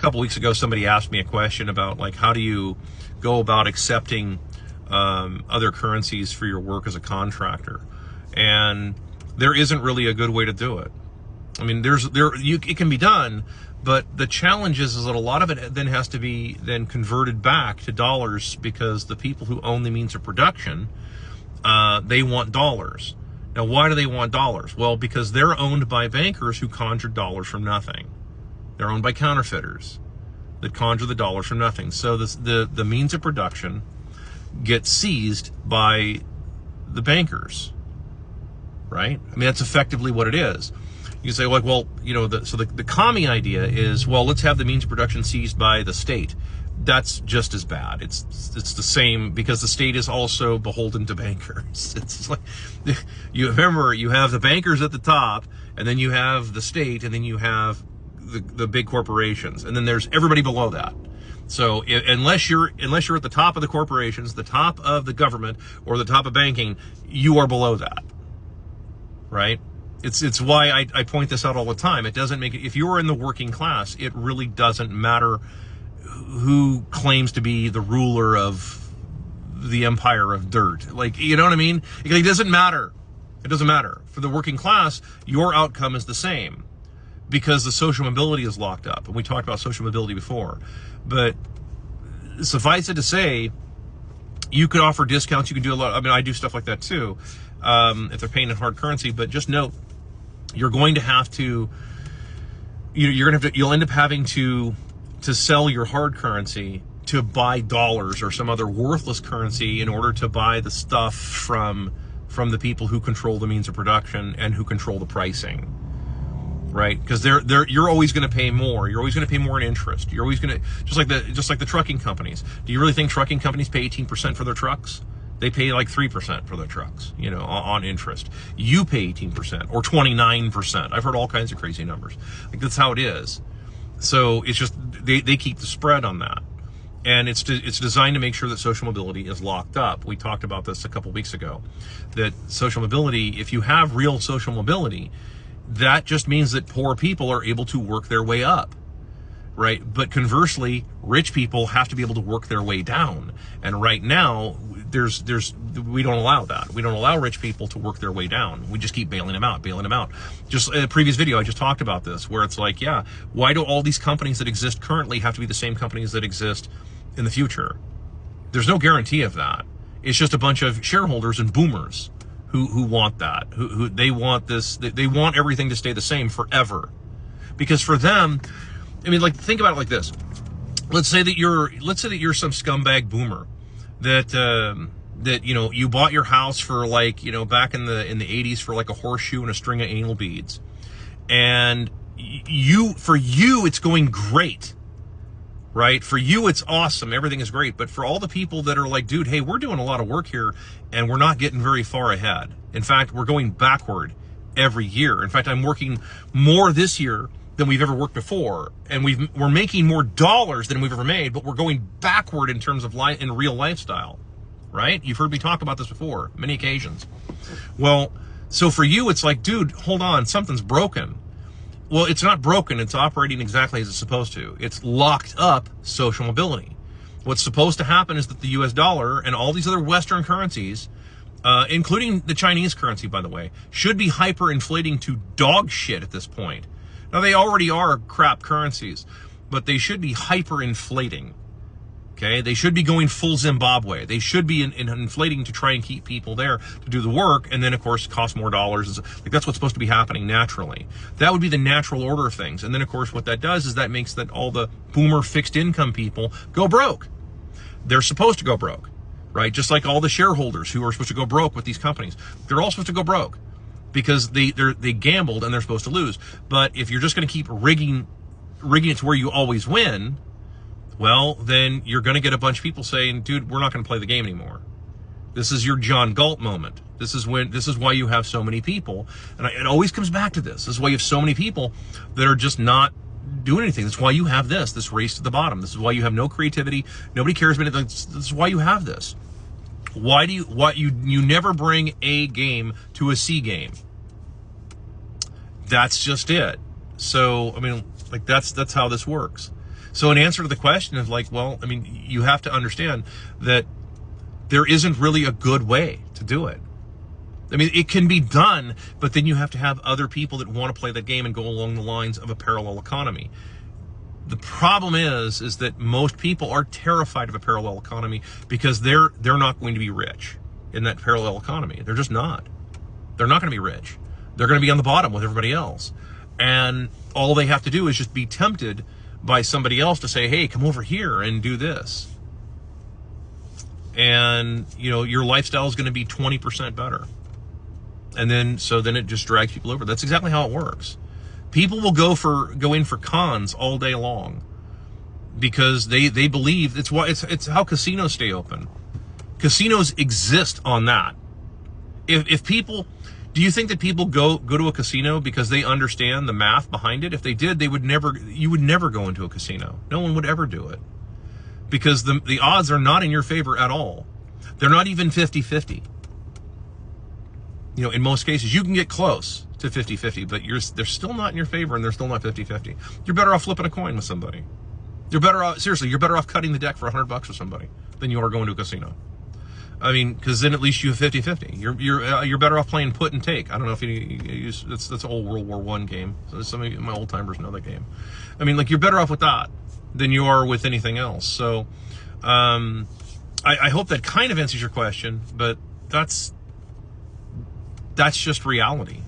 couple weeks ago, somebody asked me a question about like, how do you go about accepting other currencies for your work as a contractor? And there isn't really a good way to do it. I mean, it can be done, but the challenge is that a lot of it then has to be then converted back to dollars, because the people who own the means of production, they want dollars. Now, why do they want dollars? Well, because they're owned by bankers who conjure dollars from nothing. They're owned by counterfeiters that conjure the dollars from nothing. So the means of production gets seized by the bankers, right? I mean, that's effectively what it is. You say, like, well, you know, the commie idea is, well, let's have the means of production seized by the state. That's just as bad. It's the same, because the state is also beholden to bankers. It's like, you remember, you have the bankers at the top, and then you have the state, and then you have the big corporations, and then there's everybody below that. So unless you're at the top of the corporations, the top of the government, or the top of banking, you are below that, right? It's why I point this out all the time. It doesn't make it, if you're in the working class, it really doesn't matter who claims to be the ruler of the empire of dirt. Like, you know what I mean? It doesn't matter. It doesn't matter. For the working class, your outcome is the same, because the social mobility is locked up. And we talked about social mobility before. But suffice it to say, you could offer discounts. You can do a lot. I mean, I do stuff like that too, if they're paying in hard currency. But just note, you're going to have to, you'll end up having to sell your hard currency to buy dollars or some other worthless currency in order to buy the stuff from the people who control the means of production and who control the pricing, right? Because you're always going to pay more. You're always going to pay more in interest. You're always going to, just like the trucking companies. Do you really think trucking companies pay 18% for their trucks? They pay like 3% for their trucks, you know, on interest. You pay 18% or 29%. I've heard all kinds of crazy numbers. Like, that's how it is. So it's just, they keep the spread on that. And it's designed to make sure that social mobility is locked up. We talked about this a couple weeks ago, that social mobility, if you have real social mobility, that just means that poor people are able to work their way up, right? But conversely, rich people have to be able to work their way down. And right now, we don't allow that. We don't allow rich people to work their way down. We just keep bailing them out. Just in a previous video, I just talked about this, where it's like, yeah, why do all these companies that exist currently have to be the same companies that exist in the future? There's no guarantee of that. It's just a bunch of shareholders and boomers who want that, who they want this, they want everything to stay the same forever. Because for them, I mean, like, think about it like this. Let's say that you're some scumbag boomer that you know, you bought your house for, like, you know, back in the 80s for like a horseshoe and a string of anal beads. And for you it's going great. Right? For you, it's awesome. Everything is great. But for all the people that are like, dude, hey, we're doing a lot of work here and we're not getting very far ahead. In fact, we're going backward every year. In fact, I'm working more this year than we've ever worked before. And we're making more dollars than we've ever made, but we're going backward in terms of life and real lifestyle. Right? You've heard me talk about this before, many occasions. Well, so for you, it's like, dude, hold on, something's broken. Well, it's not broken. It's operating exactly as it's supposed to. It's locked up social mobility. What's supposed to happen is that the US dollar and all these other Western currencies, including the Chinese currency, by the way, should be hyperinflating to dog shit at this point. Now, they already are crap currencies, but they should be hyperinflating. Okay, they should be going full Zimbabwe. They should be inflating to try and keep people there to do the work, and then of course cost more dollars. Like, that's what's supposed to be happening naturally. That would be the natural order of things. And then of course what that does is that makes that all the boomer fixed income people go broke. They're supposed to go broke, right? Just like all the shareholders who are supposed to go broke with these companies. They're all supposed to go broke because they gambled and they're supposed to lose. But if you're just going to keep rigging it to where you always win, well, then you're going to get a bunch of people saying, dude, we're not going to play the game anymore. This is your John Galt moment. This is why you have so many people. And it always comes back to this. This is why you have so many people that are just not doing anything. That's why you have this race to the bottom. This is why you have no creativity. Nobody cares about it. This is why you have this. Why you never bring A game to a C game? That's just it. So, I mean, like, that's how this works. So in answer to the question of like, well, I mean, you have to understand that there isn't really a good way to do it. I mean, it can be done, but then you have to have other people that want to play that game and go along the lines of a parallel economy. The problem is that most people are terrified of a parallel economy because they're not going to be rich in that parallel economy. They're just not. They're not going to be rich. They're going to be on the bottom with everybody else. And all they have to do is just be tempted by somebody else to say, hey, come over here and do this. And, you know, your lifestyle is going to be 20% better. And then, so then it just drags people over. That's exactly how it works. People will go in for cons all day long because they believe it's how casinos stay open. Casinos exist on that. If people, do you think that people go to a casino because they understand the math behind it? If they did, you would never go into a casino. No one would ever do it because the odds are not in your favor at all. They're not even 50-50. You know, in most cases, you can get close to 50-50, but they're still not in your favor and they're still not 50-50. You're better off flipping a coin with somebody. You're better off, seriously, you're better off cutting the deck for $100 with somebody than you are going to a casino. I mean, because then at least you have 50-50. You're better off playing put and take. I don't know if you use, that's an old World War I game. So some of my old timers know that game. I mean, like, you're better off with that than you are with anything else. So, I hope that kind of answers your question, but that's just reality.